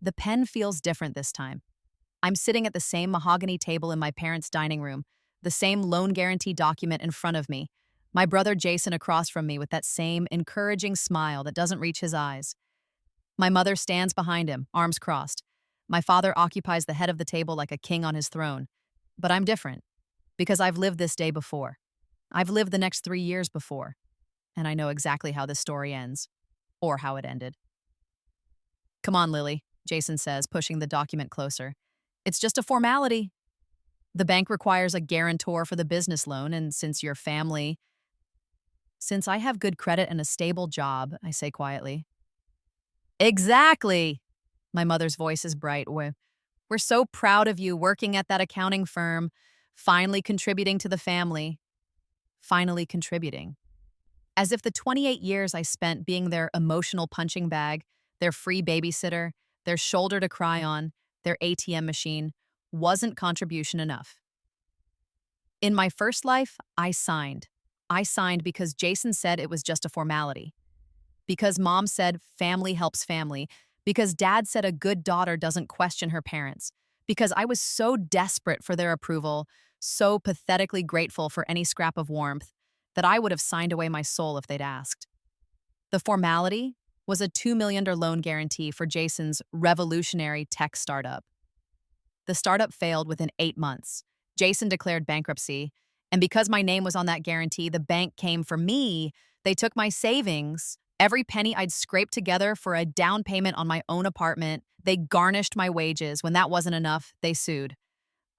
the pen feels different this time. I'm sitting at the same mahogany table in my parents' dining room, the same loan guarantee document in front of me, my brother Jason across from me with that same encouraging smile that doesn't reach his eyes. My mother stands behind him, arms crossed. My father occupies the head of the table like a king on his throne. But I'm different, because I've lived this day before. I've lived the next 3 years before, and I know exactly how this story ends, or how it ended. Come on, Lily, Jason says, pushing the document closer. It's just a formality. The bank requires a guarantor for the business loan, and since I have good credit and a stable job, I say quietly. Exactly! My mother's voice is bright. We're so proud of you working at that accounting firm, finally contributing to the family. Finally contributing. As if the 28 years I spent being their emotional punching bag, their free babysitter, their shoulder to cry on, their ATM machine, wasn't contribution enough. In my first life, I signed. I signed because Jason said it was just a formality. Because mom said family helps family. Because dad said a good daughter doesn't question her parents. Because I was so desperate for their approval, so pathetically grateful for any scrap of warmth, that I would have signed away my soul if they'd asked. The formality was a $2 million loan guarantee for Jason's revolutionary tech startup. The startup failed within 8 months. Jason declared bankruptcy, and because my name was on that guarantee, the bank came for me. They took my savings, every penny I'd scraped together for a down payment on my own apartment. They garnished my wages. When that wasn't enough, they sued.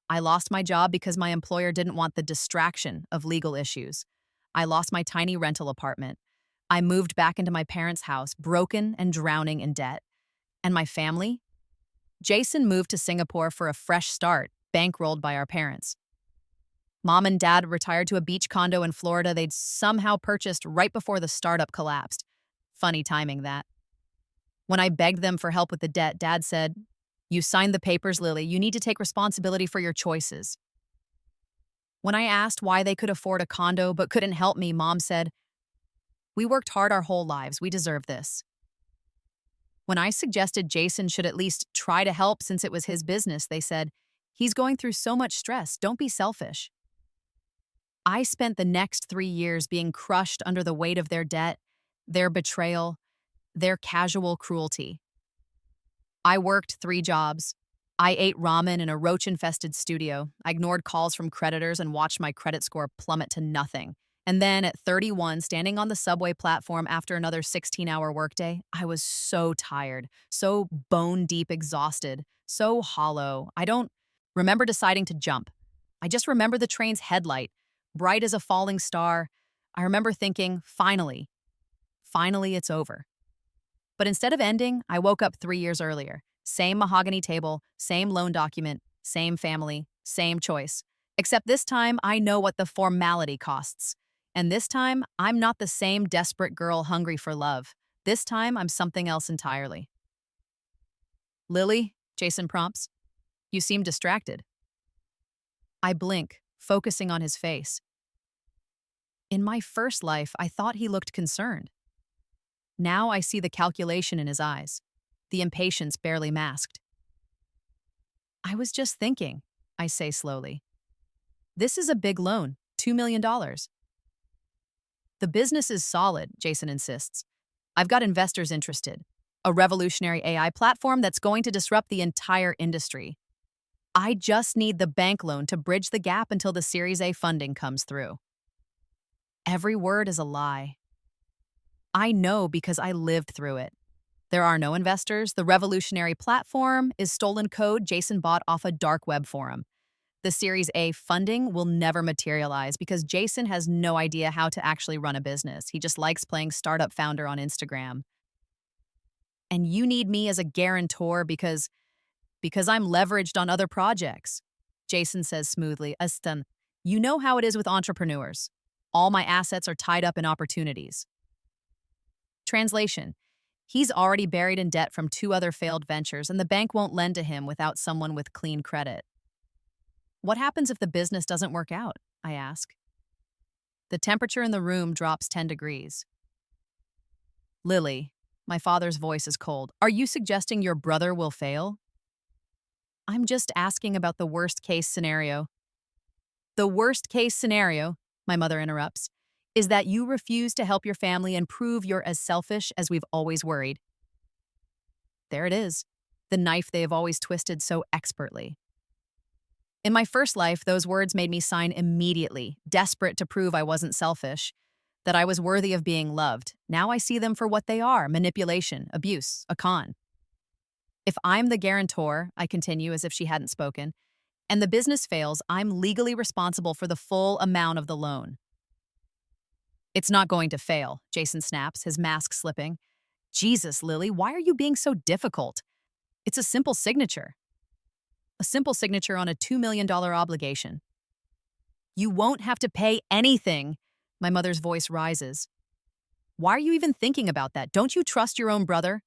I lost my job because my employer didn't want the distraction of legal issues. I lost my tiny rental apartment. I moved back into my parents' house, broken and drowning in debt. And my family? Jason moved to Singapore for a fresh start, bankrolled by our parents. Mom and dad retired to a beach condo in Florida they'd somehow purchased right before the startup collapsed. Funny timing, that. When I begged them for help with the debt, dad said, "You signed the papers, Lily. You need to take responsibility for your choices." When I asked why they could afford a condo but couldn't help me, mom said, "We worked hard our whole lives. We deserve this." When I suggested Jason should at least try to help since it was his business, they said, "He's going through so much stress. Don't be selfish." I spent the next 3 years being crushed under the weight of their debt, their betrayal, their casual cruelty. I worked 3 jobs. I ate ramen in a roach-infested studio. I ignored calls from creditors and watched my credit score plummet to nothing. And then at 31, standing on the subway platform after another 16-hour workday, I was so tired, so bone-deep exhausted, so hollow. I don't remember deciding to jump. I just remember the train's headlight, bright as a falling star. I remember thinking, finally, it's over. But instead of ending, I woke up 3 years earlier. Same mahogany table, same loan document, same family, same choice. Except this time, I know what the formality costs. And this time, I'm not the same desperate girl hungry for love. This time, I'm something else entirely. "Lily," Jason prompts. "You seem distracted." I blink, focusing on his face. In my first life, I thought he looked concerned. Now I see the calculation in his eyes, the impatience barely masked. "I was just thinking," I say slowly. "This is a big loan, $2 million. The business is solid," Jason insists. "I've got investors interested. A revolutionary AI platform that's going to disrupt the entire industry. I just need the bank loan to bridge the gap until the Series A funding comes through." Every word is a lie. I know because I lived through it. There are no investors. The revolutionary platform is stolen code Jason bought off a dark web forum. The Series A funding will never materialize because Jason has no idea how to actually run a business. He just likes playing startup founder on Instagram. And you need me as a guarantor because I'm leveraged on other projects. Jason says smoothly, "Aston, you know how it is with entrepreneurs. All my assets are tied up in opportunities." Translation: he's already buried in debt from 2 other failed ventures, and the bank won't lend to him without someone with clean credit. What happens if the business doesn't work out? I ask. The temperature in the room drops 10 degrees. "Lily," My father's voice is cold. Are you suggesting your brother will fail? I'm just asking about the worst case scenario. The worst case scenario, my mother interrupts, is that you refuse to help your family and prove you're as selfish as we've always worried. There it is, the knife they have always twisted so expertly. In my first life, those words made me sign immediately, desperate to prove I wasn't selfish, that I was worthy of being loved. Now I see them for what they are: manipulation, abuse, a con. If I'm the guarantor, I continue as if she hadn't spoken, and the business fails, I'm legally responsible for the full amount of the loan. It's not going to fail, Jason snaps, his mask slipping. Jesus, Lily, why are you being so difficult? It's a simple signature. A simple signature on a $2 million obligation. You won't have to pay anything. My mother's voice rises. Why are you even thinking about that? Don't you trust your own brother?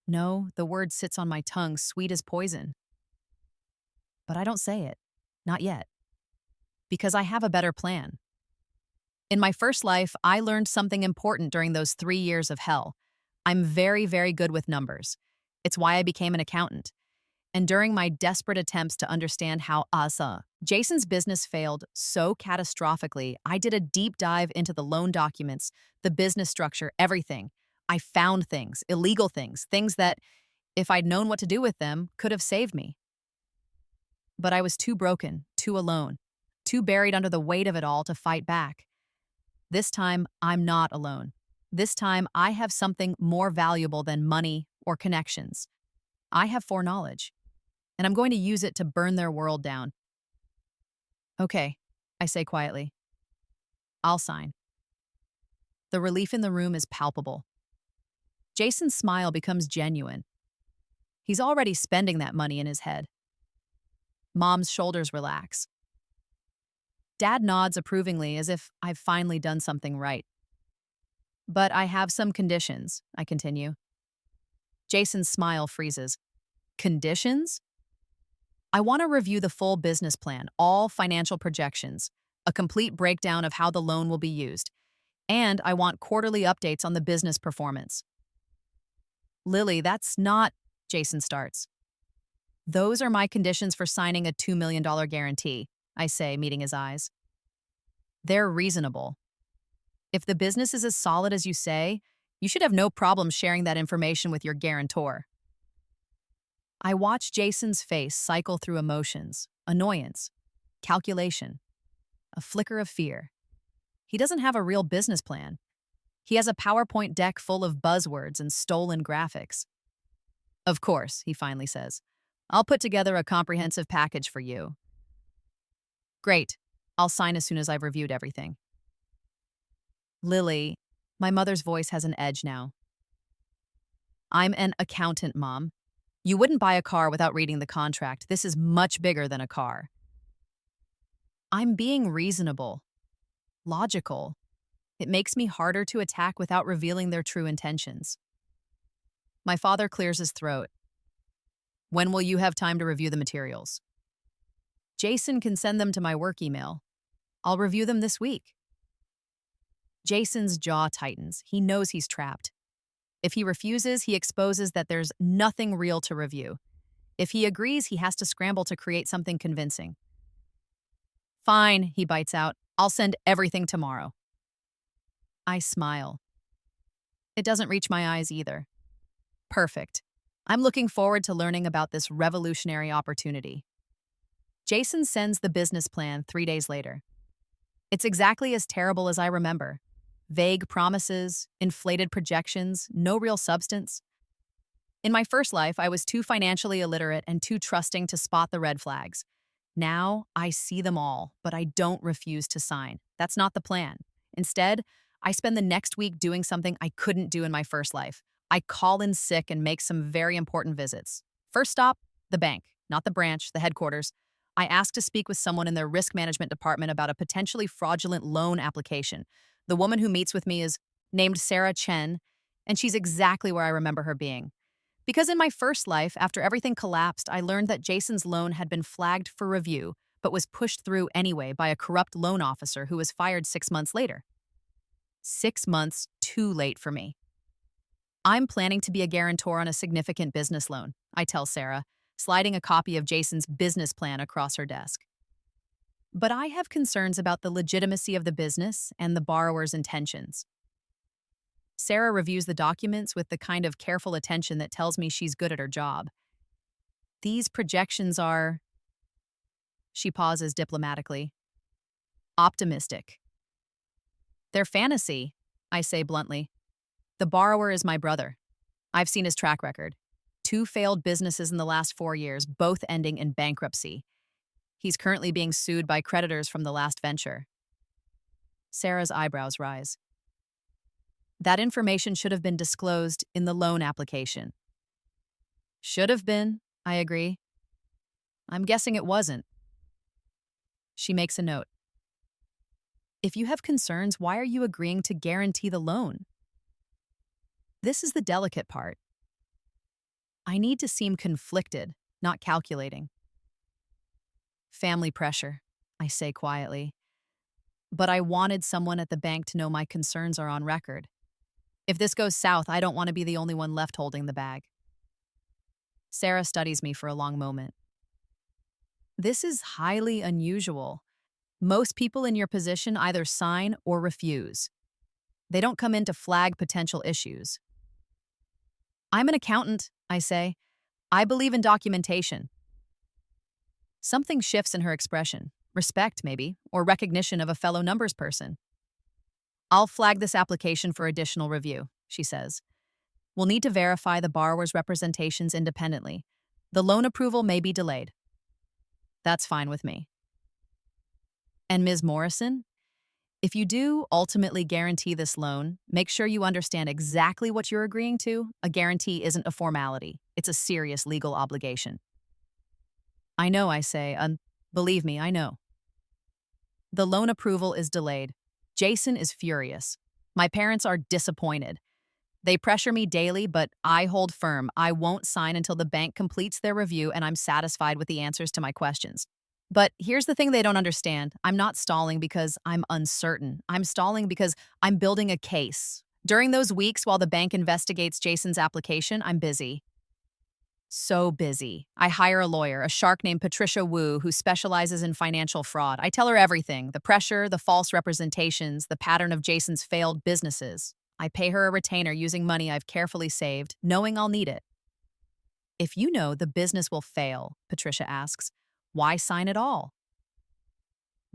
No, the word sits on my tongue, sweet as poison. But I don't say it. Not yet. Because I have a better plan. In my first life, I learned something important during those 3 years of hell. I'm very, very good with numbers. It's why I became an accountant. And during my desperate attempts to understand how Jason's business failed so catastrophically, I did a deep dive into the loan documents, the business structure, everything. I found things, illegal things, things that, if I'd known what to do with them, could have saved me. But I was too broken, too alone, too buried under the weight of it all to fight back. This time, I'm not alone. This time, I have something more valuable than money or connections. I have foreknowledge, and I'm going to use it to burn their world down. Okay, I say quietly. I'll sign. The relief in the room is palpable. Jason's smile becomes genuine. He's already spending that money in his head. Mom's shoulders relax. Dad nods approvingly as if I've finally done something right. But I have some conditions, I continue. Jason's smile freezes. Conditions? I want to review the full business plan, all financial projections, a complete breakdown of how the loan will be used, and I want quarterly updates on the business performance. Lily, that's not, Jason starts. Those are my conditions for signing a $2 million guarantee, I say, meeting his eyes. They're reasonable. If the business is as solid as you say, you should have no problem sharing that information with your guarantor. I watch Jason's face cycle through emotions, annoyance, calculation, a flicker of fear. He doesn't have a real business plan. He has a PowerPoint deck full of buzzwords and stolen graphics. Of course, he finally says. I'll put together a comprehensive package for you. Great. I'll sign as soon as I've reviewed everything. Lily, my mother's voice has an edge now. I'm an accountant, Mom. You wouldn't buy a car without reading the contract. This is much bigger than a car. I'm being reasonable, logical. It makes me harder to attack without revealing their true intentions. My father clears his throat. When will you have time to review the materials? Jason can send them to my work email. I'll review them this week. Jason's jaw tightens. He knows he's trapped. If he refuses, he exposes that there's nothing real to review. If he agrees, he has to scramble to create something convincing. Fine, he bites out. I'll send everything tomorrow. I smile. It doesn't reach my eyes either. Perfect. I'm looking forward to learning about this revolutionary opportunity. Jason sends the business plan 3 days later. It's exactly as terrible as I remember. Vague promises, inflated projections, no real substance. In my first life, I was too financially illiterate and too trusting to spot the red flags. Now, I see them all, but I don't refuse to sign. That's not the plan. Instead, I spend the next week doing something I couldn't do in my first life. I call in sick and make some very important visits. First stop, the bank, not the branch, the headquarters. I ask to speak with someone in their risk management department about a potentially fraudulent loan application. The woman who meets with me is named Sarah Chen, and she's exactly where I remember her being. Because in my first life, after everything collapsed, I learned that Jason's loan had been flagged for review, but was pushed through anyway by a corrupt loan officer who was fired 6 months later. 6 months too late for me. I'm planning to be a guarantor on a significant business loan, I tell Sarah, sliding a copy of Jason's business plan across her desk. But I have concerns about the legitimacy of the business and the borrower's intentions. Sarah reviews the documents with the kind of careful attention that tells me she's good at her job. These projections are, she pauses diplomatically, optimistic. They're fantasy, I say bluntly. The borrower is my brother. I've seen his track record. 2 failed businesses in the last 4 years, both ending in bankruptcy. He's currently being sued by creditors from the last venture. Sarah's eyebrows rise. That information should have been disclosed in the loan application. Should have been, I agree. I'm guessing it wasn't. She makes a note. If you have concerns, why are you agreeing to guarantee the loan? This is the delicate part. I need to seem conflicted, not calculating. Family pressure, I say quietly. But I wanted someone at the bank to know my concerns are on record. If this goes south, I don't want to be the only one left holding the bag. Sarah studies me for a long moment. This is highly unusual. Most people in your position either sign or refuse. They don't come in to flag potential issues. I'm an accountant, I say. I believe in documentation. Something shifts in her expression. Respect, maybe, or recognition of a fellow numbers person. I'll flag this application for additional review, she says. We'll need to verify the borrower's representations independently. The loan approval may be delayed. That's fine with me. And Ms. Morrison, if you do ultimately guarantee this loan, make sure you understand exactly what you're agreeing to. A guarantee isn't a formality. It's a serious legal obligation. I know, I say. Believe me, I know. The loan approval is delayed. Jason is furious. My parents are disappointed. They pressure me daily, but I hold firm. I won't sign until the bank completes their review and I'm satisfied with the answers to my questions. But here's the thing they don't understand. I'm not stalling because I'm uncertain. I'm stalling because I'm building a case. During those weeks while the bank investigates Jason's application, I'm busy. So busy. I hire a lawyer, a shark named Patricia Wu, who specializes in financial fraud. I tell her everything, the pressure, the false representations, the pattern of Jason's failed businesses. I pay her a retainer using money I've carefully saved, knowing I'll need it. If you know the business will fail, Patricia asks, why sign at all?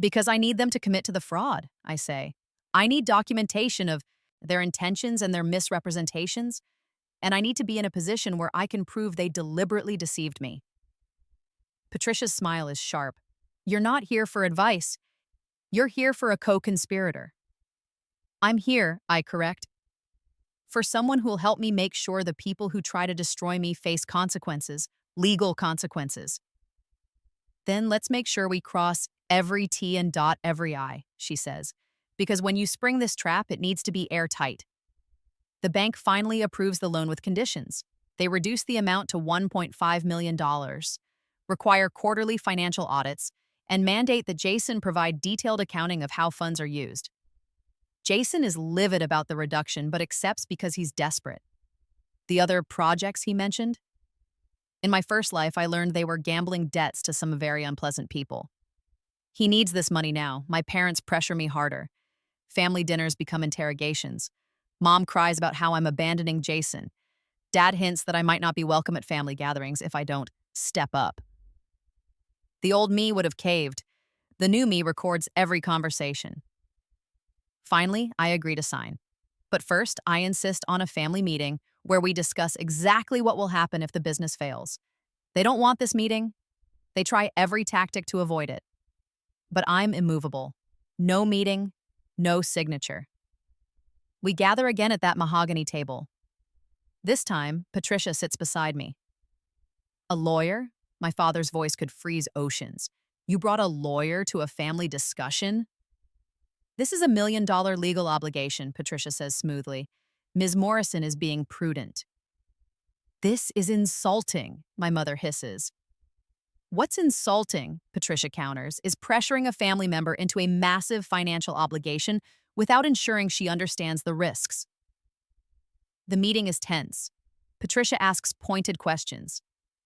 Because I need them to commit to the fraud, I say. I need documentation of their intentions and their misrepresentations, and I need to be in a position where I can prove they deliberately deceived me. Patricia's smile is sharp. You're not here for advice. You're here for a co-conspirator. I'm here, I correct, for someone who'll help me make sure the people who try to destroy me face consequences, legal consequences. Then let's make sure we cross every T and dot every I, she says, because when you spring this trap, it needs to be airtight. The bank finally approves the loan with conditions. They reduce the amount to $1.5 million, require quarterly financial audits, and mandate that Jason provide detailed accounting of how funds are used. Jason is livid about the reduction but accepts because he's desperate. The other projects he mentioned? In my first life, I learned they were gambling debts to some very unpleasant people. He needs this money now. My parents pressure me harder. Family dinners become interrogations. Mom cries about how I'm abandoning Jason. Dad hints that I might not be welcome at family gatherings if I don't step up. The old me would have caved. The new me records every conversation. Finally, I agree to sign. But first, I insist on a family meeting where we discuss exactly what will happen if the business fails. They don't want this meeting. They try every tactic to avoid it. But I'm immovable. No meeting, no signature. We gather again at that mahogany table. This time, Patricia sits beside me. A lawyer? My father's voice could freeze oceans. You brought a lawyer to a family discussion? This is $1 million legal obligation, Patricia says smoothly. Ms. Morrison is being prudent. This is insulting, my mother hisses. What's insulting, Patricia counters, is pressuring a family member into a massive financial obligation without ensuring she understands the risks. The meeting is tense. Patricia asks pointed questions.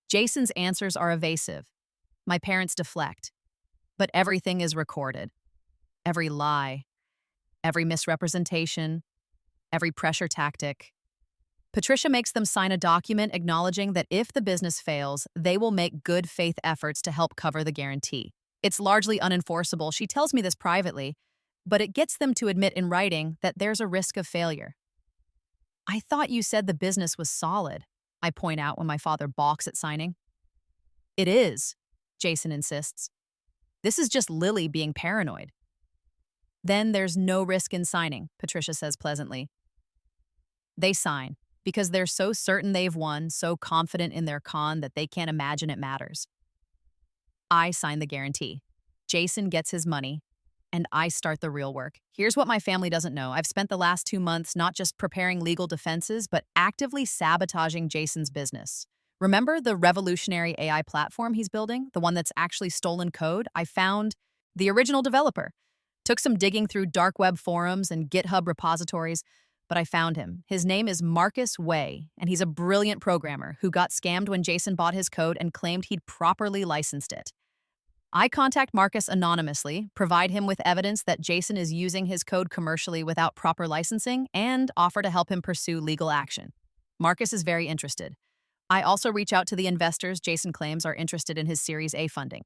Jason's answers are evasive. My parents deflect. But everything is recorded. Every lie, every misrepresentation, every pressure tactic. Patricia makes them sign a document acknowledging that if the business fails, they will make good faith efforts to help cover the guarantee. It's largely unenforceable. She tells me this privately, but it gets them to admit in writing that there's a risk of failure. I thought you said the business was solid, I point out when my father balks at signing. It is, Jason insists. This is just Lily being paranoid. Then there's no risk in signing, Patricia says pleasantly. They sign because they're so certain they've won, so confident in their con that they can't imagine it matters. I sign the guarantee. Jason gets his money, and I start the real work. Here's what my family doesn't know. I've spent the last 2 months not just preparing legal defenses, but actively sabotaging Jason's business. Remember the revolutionary AI platform he's building? The one that's actually stolen code? I found the original developer. Took some digging through dark web forums and GitHub repositories, but I found him. His name is Marcus Way, and he's a brilliant programmer who got scammed when Jason bought his code and claimed he'd properly licensed it. I contact Marcus anonymously, provide him with evidence that Jason is using his code commercially without proper licensing, and offer to help him pursue legal action. Marcus is very interested. I also reach out to the investors Jason claims are interested in his Series A funding.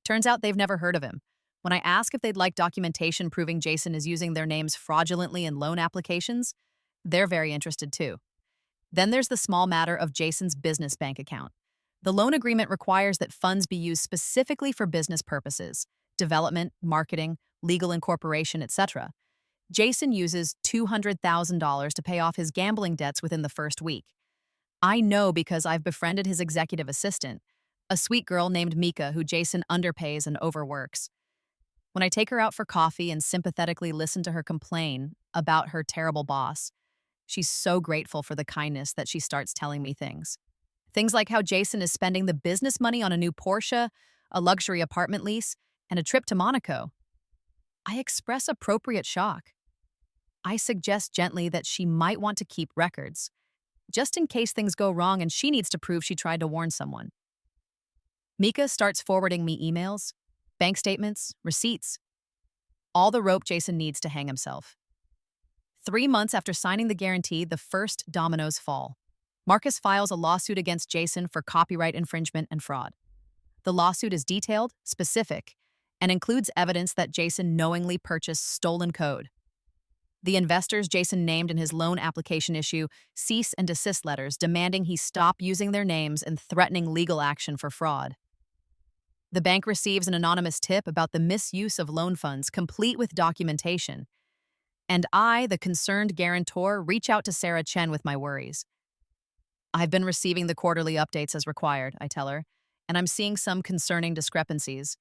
Turns out they've never heard of him. When I ask if they'd like documentation proving Jason is using their names fraudulently in loan applications, they're very interested too. Then there's the small matter of Jason's business bank account. The loan agreement requires that funds be used specifically for business purposes, development, marketing, legal incorporation, etc. Jason uses $200,000 to pay off his gambling debts within the first week. I know because I've befriended his executive assistant, a sweet girl named Mika who Jason underpays and overworks. When I take her out for coffee and sympathetically listen to her complain about her terrible boss, she's so grateful for the kindness that she starts telling me things. Things like how Jason is spending the business money on a new Porsche, a luxury apartment lease, and a trip to Monaco. I express appropriate shock. I suggest gently that she might want to keep records, just in case things go wrong and she needs to prove she tried to warn someone. Mika starts forwarding me emails, bank statements, receipts, all the rope Jason needs to hang himself. 3 months after signing the guarantee, the first dominoes fall. Marcus files a lawsuit against Jason for copyright infringement and fraud. The lawsuit is detailed, specific, and includes evidence that Jason knowingly purchased stolen code. The investors Jason named in his loan application issue cease and desist letters demanding he stop using their names and threatening legal action for fraud. The bank receives an anonymous tip about the misuse of loan funds, complete with documentation. And I, the concerned guarantor, reach out to Sarah Chen with my worries. I've been receiving the quarterly updates as required, I tell her, and I'm seeing some concerning discrepancies.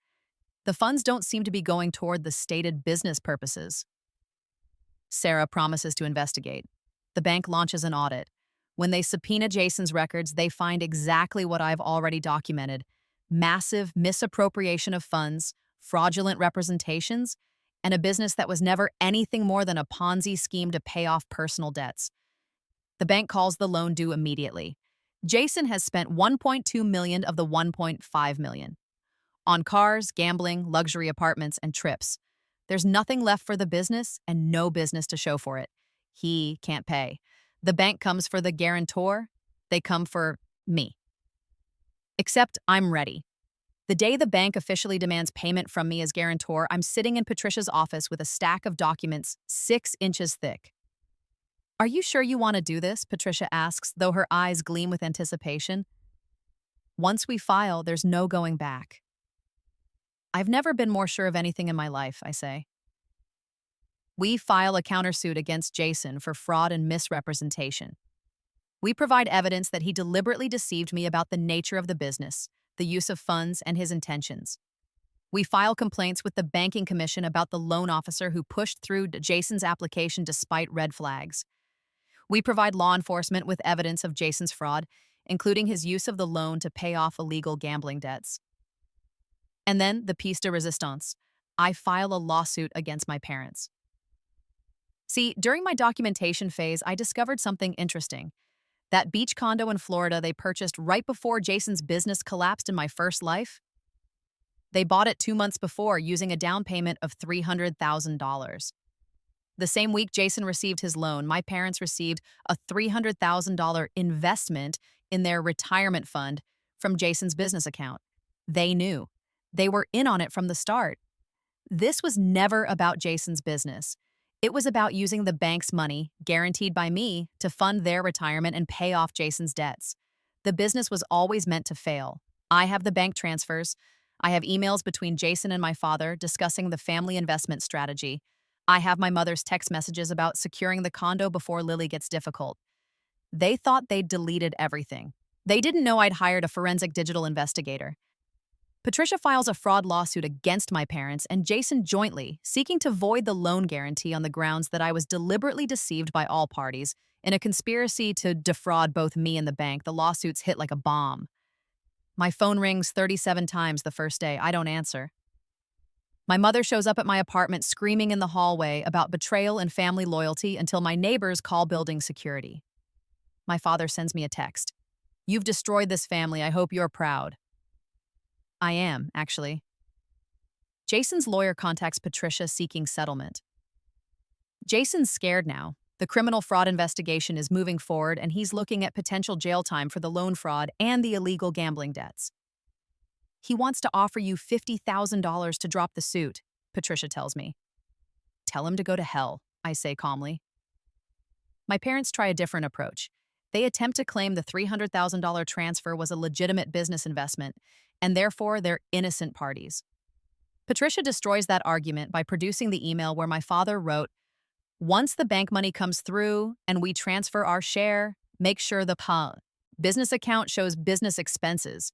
The funds don't seem to be going toward the stated business purposes. Sarah promises to investigate. The bank launches an audit. When they subpoena Jason's records, they find exactly what I've already documented: massive misappropriation of funds, fraudulent representations, and a business that was never anything more than a Ponzi scheme to pay off personal debts. The bank calls the loan due immediately. Jason has spent $1.2 million of the $1.5 million on cars, gambling, luxury apartments, and trips. There's nothing left for the business and no business to show for it. He can't pay. The bank comes for the guarantor. They come for me. Except I'm ready. The day the bank officially demands payment from me as guarantor, I'm sitting in Patricia's office with a stack of documents 6 inches thick. Are you sure you want to do this? Patricia asks, though her eyes gleam with anticipation. Once we file, there's no going back. I've never been more sure of anything in my life, I say. We file a countersuit against Jason for fraud and misrepresentation. We provide evidence that he deliberately deceived me about the nature of the business, the use of funds, and his intentions. We file complaints with the Banking Commission about the loan officer who pushed through Jason's application despite red flags. We provide law enforcement with evidence of Jason's fraud, including his use of the loan to pay off illegal gambling debts. And then, the piece de resistance, I file a lawsuit against my parents. See, during my documentation phase, I discovered something interesting. That beach condo in Florida they purchased right before Jason's business collapsed in my first life, they bought it 2 months before using a down payment of $300,000. The same week Jason received his loan, my parents received a $300,000 investment in their retirement fund from Jason's business account. They knew. They were in on it from the start. This was never about Jason's business. It was about using the bank's money, guaranteed by me, to fund their retirement and pay off Jason's debts. The business was always meant to fail. I have the bank transfers. I have emails between Jason and my father discussing the family investment strategy. I have my mother's text messages about securing the condo before Lily gets difficult. They thought they'd deleted everything. They didn't know I'd hired a forensic digital investigator. Patricia files a fraud lawsuit against my parents and Jason jointly, seeking to void the loan guarantee on the grounds that I was deliberately deceived by all parties. In a conspiracy to defraud both me and the bank, the lawsuits hit like a bomb. My phone rings 37 times the first day. I don't answer. My mother shows up at my apartment screaming in the hallway about betrayal and family loyalty until my neighbors call building security. My father sends me a text. "You've destroyed this family. I hope you're proud." I am, actually. Jason's lawyer contacts Patricia seeking settlement. Jason's scared now. The criminal fraud investigation is moving forward, and he's looking at potential jail time for the loan fraud and the illegal gambling debts. He wants to offer you $50,000 to drop the suit, Patricia tells me. Tell him to go to hell, I say calmly. My parents try a different approach. They attempt to claim the $300,000 transfer was a legitimate business investment, and therefore they're innocent parties. Patricia destroys that argument by producing the email where my father wrote, "Once the bank money comes through and we transfer our share, make sure the business account shows business expenses.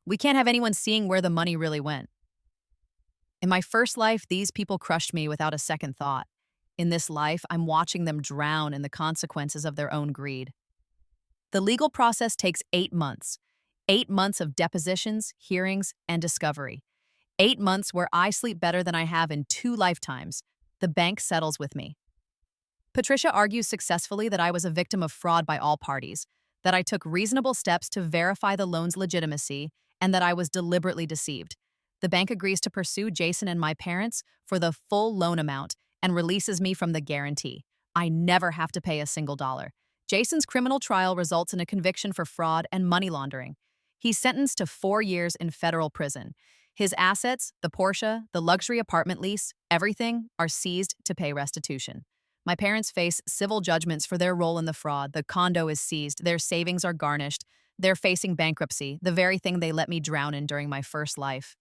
We can't have anyone seeing where the money really went." In my first life, these people crushed me without a second thought. In this life, I'm watching them drown in the consequences of their own greed. The legal process takes 8 months. 8 months of depositions, hearings, and discovery. 8 months where I sleep better than I have in 2 lifetimes. The bank settles with me. Patricia argues successfully that I was a victim of fraud by all parties, that I took reasonable steps to verify the loan's legitimacy, and that I was deliberately deceived. The bank agrees to pursue Jason and my parents for the full loan amount and releases me from the guarantee. I never have to pay a single dollar. Jason's criminal trial results in a conviction for fraud and money laundering. He's sentenced to 4 years in federal prison. His assets, the Porsche, the luxury apartment lease, everything, are seized to pay restitution. My parents face civil judgments for their role in the fraud. The condo is seized. Their savings are garnished. They're facing bankruptcy, the very thing they let me drown in during my first life.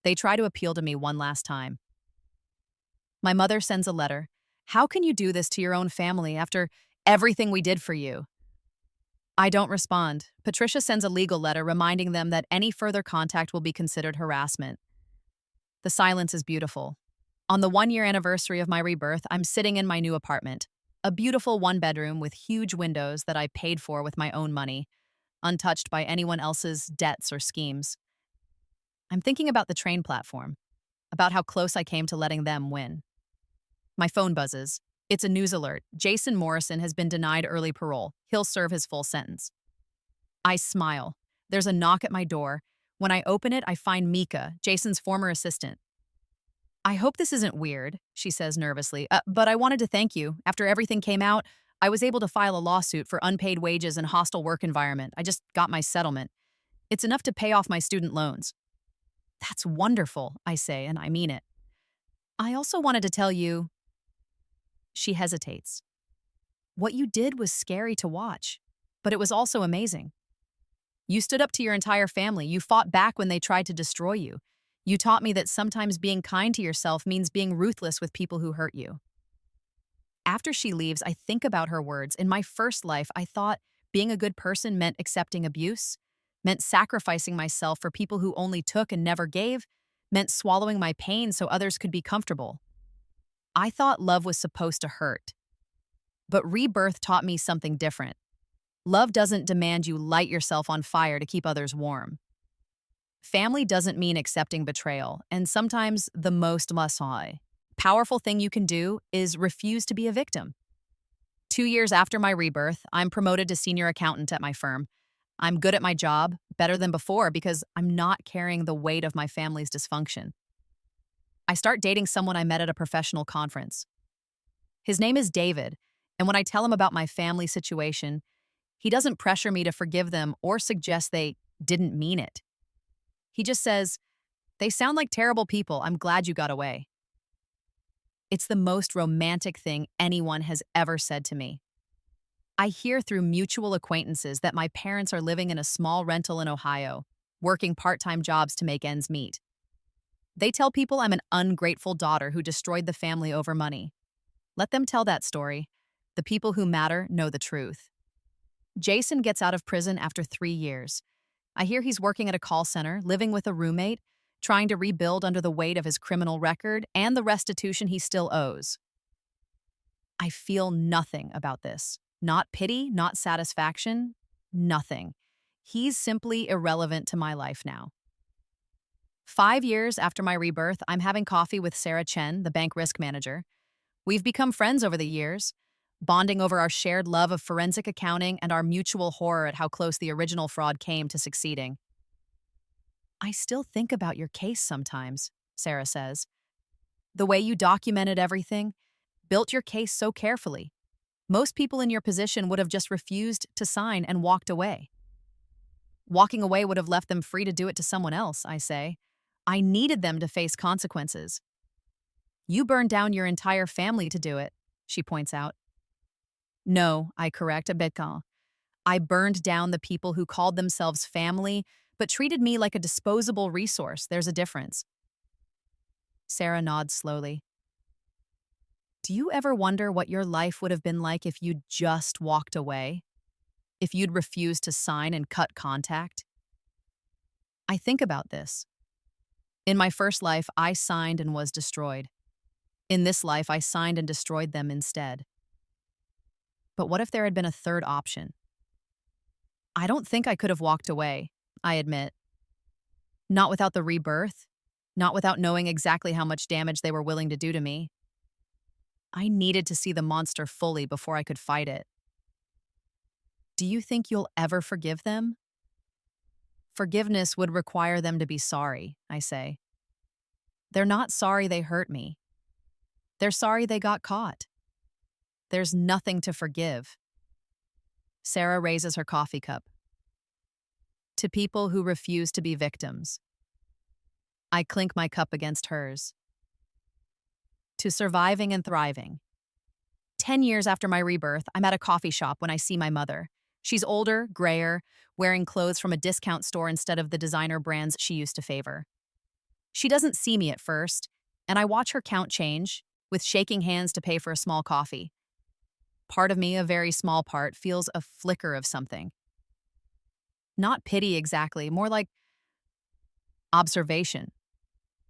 They try to appeal to me one last time. My mother sends a letter. "How can you do this to your own family after everything we did for you?" I don't respond. Patricia sends a legal letter reminding them that any further contact will be considered harassment. The silence is beautiful. On the 1-year anniversary of my rebirth, I'm sitting in my new apartment, a beautiful 1-bedroom with huge windows that I paid for with my own money, untouched by anyone else's debts or schemes. I'm thinking about the train platform, about how close I came to letting them win. My phone buzzes. It's a news alert. Jason Morrison has been denied early parole. He'll serve his full sentence. I smile. There's a knock at my door. When I open it, I find Mika, Jason's former assistant. "I hope this isn't weird," she says nervously, "but I wanted to thank you. After everything came out, I was able to file a lawsuit for unpaid wages and hostile work environment. I just got my settlement. It's enough to pay off my student loans." "That's wonderful," I say, and I mean it. "I also wanted to tell you—" She hesitates. "What you did was scary to watch, but it was also amazing. You stood up to your entire family. You fought back when they tried to destroy you. You taught me that sometimes being kind to yourself means being ruthless with people who hurt you." After she leaves, I think about her words. In my first life, I thought being a good person meant accepting abuse, meant sacrificing myself for people who only took and never gave, meant swallowing my pain so others could be comfortable. I thought love was supposed to hurt. But rebirth taught me something different. Love doesn't demand you light yourself on fire to keep others warm. Family doesn't mean accepting betrayal, and sometimes the most powerful thing you can do is refuse to be a victim. 2 years after my rebirth, I'm promoted to senior accountant at my firm. I'm good at my job, better than before, because I'm not carrying the weight of my family's dysfunction. I start dating someone I met at a professional conference. His name is David, and when I tell him about my family situation, he doesn't pressure me to forgive them or suggest they didn't mean it. He just says, "They sound like terrible people. I'm glad you got away." It's the most romantic thing anyone has ever said to me. I hear through mutual acquaintances that my parents are living in a small rental in Ohio, working part-time jobs to make ends meet. They tell people I'm an ungrateful daughter who destroyed the family over money. Let them tell that story. The people who matter know the truth. Jason gets out of prison after 3 years. I hear he's working at a call center, living with a roommate, trying to rebuild under the weight of his criminal record and the restitution he still owes. I feel nothing about this. Not pity, not satisfaction, nothing. He's simply irrelevant to my life now. 5 years after my rebirth, I'm having coffee with Sarah Chen, the bank risk manager. We've become friends over the years, bonding over our shared love of forensic accounting and our mutual horror at how close the original fraud came to succeeding. "I still think about your case sometimes," Sarah says. "The way you documented everything, built your case so carefully. Most people in your position would have just refused to sign and walked away." "Walking away would have left them free to do it to someone else," I say. "I needed them to face consequences." "You burned down your entire family to do it," she points out. "No," I correct, a bécan. "I burned down the people who called themselves family, but treated me like a disposable resource. There's a difference." Sarah nods slowly. "Do you ever wonder what your life would have been like if you'd just walked away? If you'd refused to sign and cut contact?" I think about this. In my first life, I signed and was destroyed. In this life, I signed and destroyed them instead. But what if there had been a third option? I don't think I could have walked away, I admit. Not without the rebirth, not without knowing exactly how much damage they were willing to do to me. I needed to see the monster fully before I could fight it. Do you think you'll ever forgive them? Forgiveness would require them to be sorry, I say. They're not sorry they hurt me. They're sorry they got caught. There's nothing to forgive. Sarah raises her coffee cup. To people who refuse to be victims. I clink my cup against hers. To surviving and thriving. 10 years after my rebirth, I'm at a coffee shop when I see my mother. She's older, grayer, wearing clothes from a discount store instead of the designer brands she used to favor. She doesn't see me at first, and I watch her count change, with shaking hands to pay for a small coffee. Part of me, a very small part, feels a flicker of something. Not pity exactly, more like observation.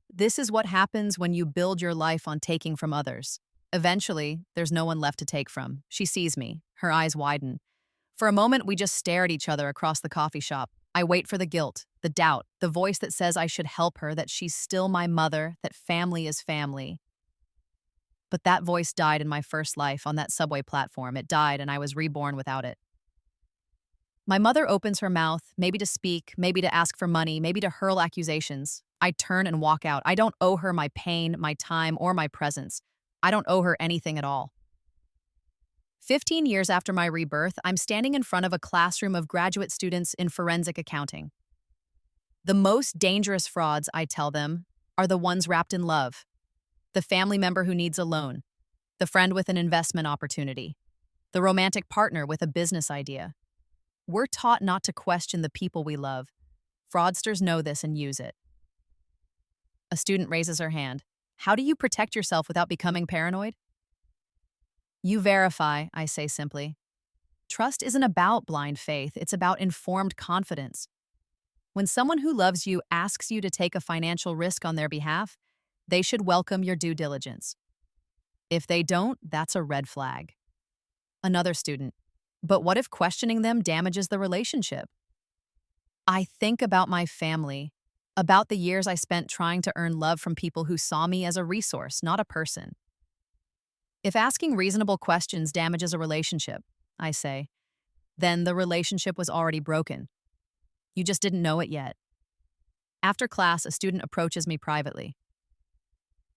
This is what happens when you build your life on taking from others. Eventually, there's no one left to take from. She sees me. Her eyes widen. For a moment, we just stare at each other across the coffee shop. I wait for the guilt, the doubt, the voice that says I should help her, that she's still my mother, that family is family. But that voice died in my first life on that subway platform. It died, and I was reborn without it. My mother opens her mouth, maybe to speak, maybe to ask for money, maybe to hurl accusations. I turn and walk out. I don't owe her my pain, my time, or my presence. I don't owe her anything at all. 15 years after my rebirth, I'm standing in front of a classroom of graduate students in forensic accounting. The most dangerous frauds, I tell them, are the ones wrapped in love. The family member who needs a loan, the friend with an investment opportunity, the romantic partner with a business idea. We're taught not to question the people we love. Fraudsters know this and use it. A student raises her hand. How do you protect yourself without becoming paranoid? You verify, I say simply. Trust isn't about blind faith, it's about informed confidence. When someone who loves you asks you to take a financial risk on their behalf, they should welcome your due diligence. If they don't, that's a red flag. Another student. But what if questioning them damages the relationship? I think about my family, About the years I spent trying to earn love from people who saw me as a resource, not a person. If asking reasonable questions damages a relationship, I say, then the relationship was already broken. You just didn't know it yet. After class, a student approaches me privately.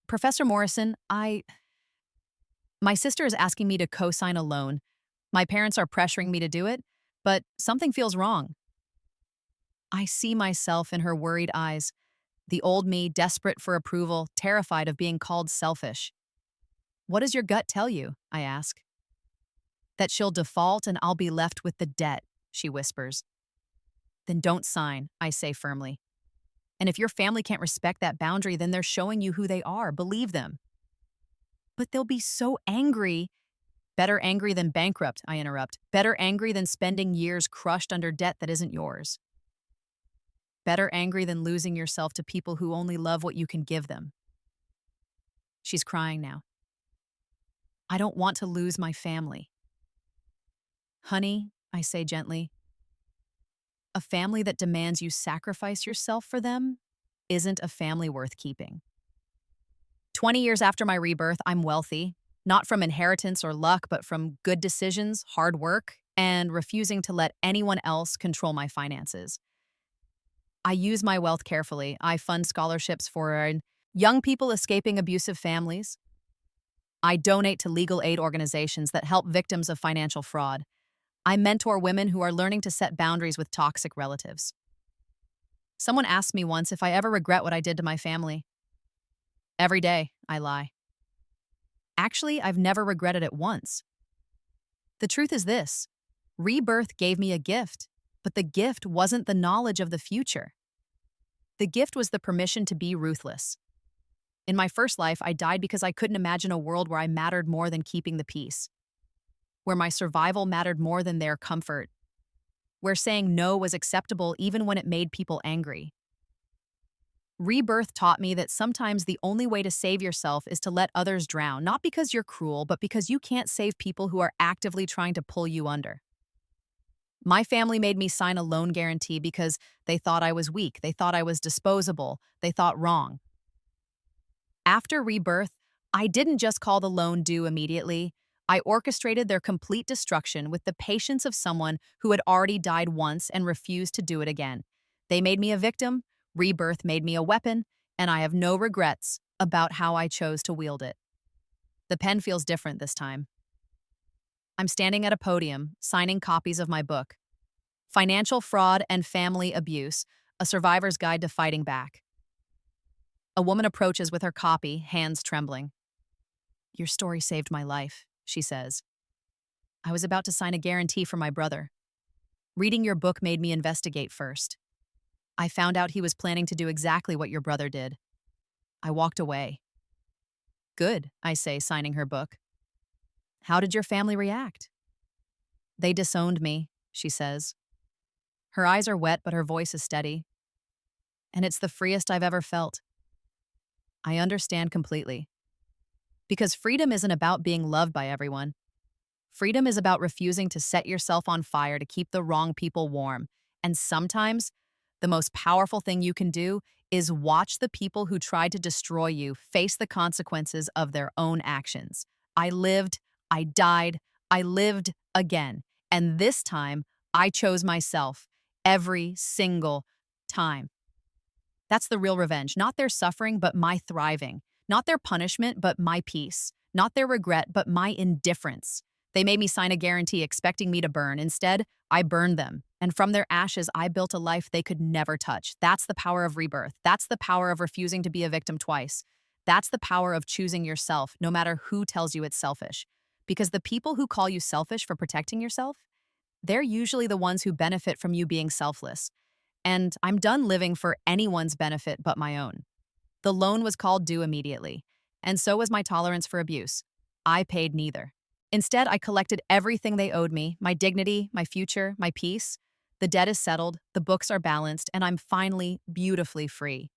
Professor Morrison, my sister is asking me to co-sign a loan. My parents are pressuring me to do it, but something feels wrong. I see myself in her worried eyes, the old me desperate for approval, terrified of being called selfish. What does your gut tell you? I ask. That she'll default and I'll be left with the debt, she whispers. Then don't sign, I say firmly. And if your family can't respect that boundary, then they're showing you who they are. Believe them. But they'll be so angry. Better angry than bankrupt, I interrupt. Better angry than spending years crushed under debt that isn't yours. Better angry than losing yourself to people who only love what you can give them. She's crying now. I don't want to lose my family. Honey, I say gently, a family that demands you sacrifice yourself for them isn't a family worth keeping. 20 years after my rebirth, I'm wealthy, not from inheritance or luck, but from good decisions, hard work, and refusing to let anyone else control my finances. I use my wealth carefully. I fund scholarships for young people escaping abusive families. I donate to legal aid organizations that help victims of financial fraud. I mentor women who are learning to set boundaries with toxic relatives. Someone asked me once if I ever regret what I did to my family. Every day, I lie. Actually, I've never regretted it once. The truth is this: rebirth gave me a gift, but the gift wasn't the knowledge of the future. The gift was the permission to be ruthless. In my first life, I died because I couldn't imagine a world where I mattered more than keeping the peace, where my survival mattered more than their comfort, where saying no was acceptable even when it made people angry. Rebirth taught me that sometimes the only way to save yourself is to let others drown, not because you're cruel, but because you can't save people who are actively trying to pull you under. My family made me sign a loan guarantee because they thought I was weak, they thought I was disposable, they thought wrong. After rebirth, I didn't just call the loan due immediately. I orchestrated their complete destruction with the patience of someone who had already died once and refused to do it again. They made me a victim, rebirth made me a weapon, and I have no regrets about how I chose to wield it. The pen feels different this time. I'm standing at a podium, signing copies of my book, Financial Fraud and Family Abuse, A Survivor's Guide to Fighting Back. A woman approaches with her copy, hands trembling. Your story saved my life, she says. I was about to sign a guarantee for my brother. Reading your book made me investigate first. I found out he was planning to do exactly what your brother did. I walked away. Good, I say, signing her book. How did your family react? They disowned me, she says. Her eyes are wet, but her voice is steady. And it's the freest I've ever felt. I understand completely. Because freedom isn't about being loved by everyone. Freedom is about refusing to set yourself on fire to keep the wrong people warm. And sometimes, the most powerful thing you can do is watch the people who tried to destroy you face the consequences of their own actions. I lived, I died, I lived again. And this time, I chose myself every single time. That's the real revenge, not their suffering, but my thriving. Not their punishment, but my peace. Not their regret, but my indifference. They made me sign a guarantee expecting me to burn. Instead, I burned them. And from their ashes, I built a life they could never touch. That's the power of rebirth. That's the power of refusing to be a victim twice. That's the power of choosing yourself, no matter who tells you it's selfish. Because the people who call you selfish for protecting yourself, they're usually the ones who benefit from you being selfless. And I'm done living for anyone's benefit but my own. The loan was called due immediately, and so was my tolerance for abuse. I paid neither. Instead, I collected everything they owed me, my dignity, my future, my peace. The debt is settled, the books are balanced, and I'm finally beautifully free.